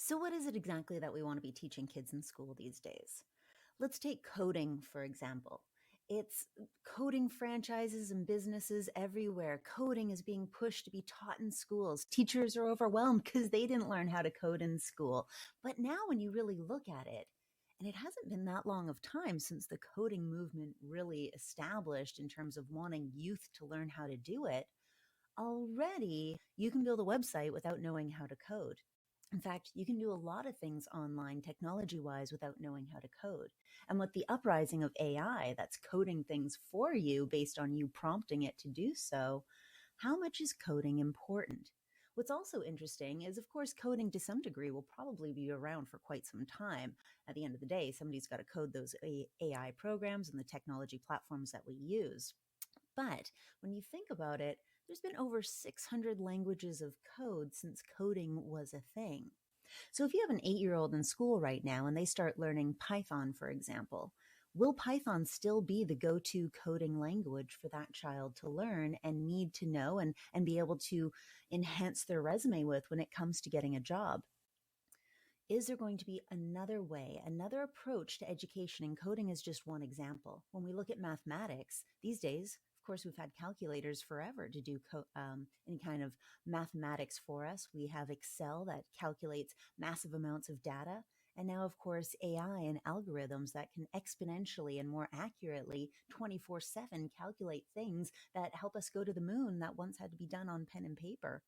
So, what is it exactly that we want to be teaching kids in school these days? Let's take coding, for example. It's coding franchises and businesses everywhere. Coding is being pushed to be taught in schools. Teachers are overwhelmed because they didn't learn how to code in school. But now, when you really look at it, and it hasn't been that long of time since the coding movement really established in terms of wanting youth to learn how to do it, already you can build a website without knowing how to code. In fact, you can do a lot of things online, technology wise, without knowing how to code. And with the uprising of AI that's coding things for you based on you prompting it to do so, how much is coding important? What's also interesting is, of course, coding to some degree will probably be around for quite some time. At the end of the day, somebody's got to code those AI programs and the technology platforms that we use. But when you think about it, there's been over 600 languages of code since coding was a thing. So if you have an 8-year-old in school right now and they start learning Python, for example, will Python still be the go-to coding language for that child to learn and need to know and be able to enhance their resume with when it comes to getting a job? Is there going to be another way, another approach to education? And coding is just one example. When we look at mathematics these days, of course, we've had calculators forever to do any kind of mathematics for us. We have Excel that calculates massive amounts of data. And now, of course, AI and algorithms that can exponentially and more accurately 24/7 calculate things that help us go to the moon that once had to be done on pen and paper.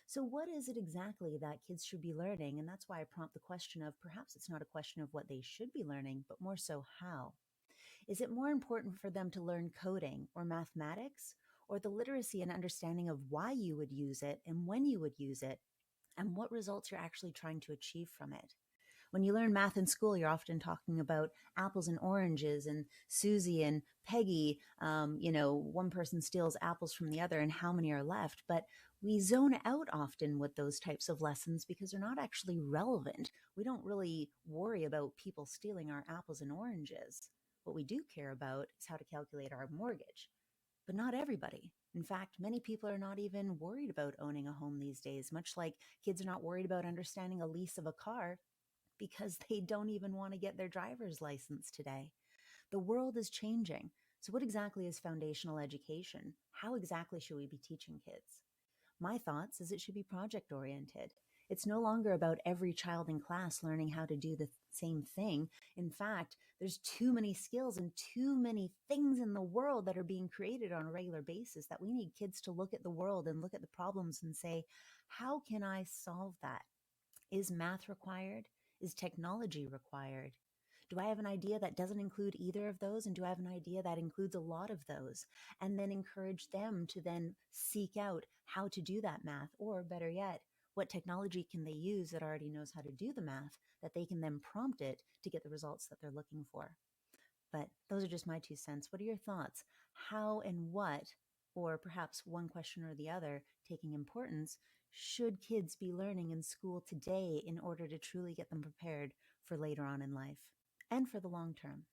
So, what is it exactly that kids should be learning? And that's why I prompt the question of perhaps it's not a question of what they should be learning, but more so how. Is it more important for them to learn coding or mathematics, or the literacy and understanding of why you would use it and when you would use it, and what results you're actually trying to achieve from it? When you learn math in school, you're often talking about apples and oranges and Susie and Peggy. One person steals apples from the other and how many are left. But we zone out often with those types of lessons because they're not actually relevant. We don't really worry about people stealing our apples and oranges. What we do care about is how to calculate our mortgage. But not everybody. In fact, many people are not even worried about owning a home these days, much like kids are not worried about understanding a lease of a car because they don't even want to get their driver's license today. The world is changing. So, what exactly is foundational education? How exactly should we be teaching kids? My thoughts is it should be project oriented. It's no longer about every child in class learning how to do the same thing. In fact, there's too many skills and too many things in the world that are being created on a regular basis that we need kids to look at the world and look at the problems and say, how can I solve that? Is math required? Is technology required? Do I have an idea that doesn't include either of those? And do I have an idea that includes a lot of those? And then encourage them to then seek out how to do that math, or better yet, what technology can they use that already knows how to do the math that they can then prompt it to get the results that they're looking for. But those are just my 2 cents. What are your thoughts? How and what, or perhaps one question or the other, taking importance, should kids be learning in school today in order to truly get them prepared for later on in life and for the long term?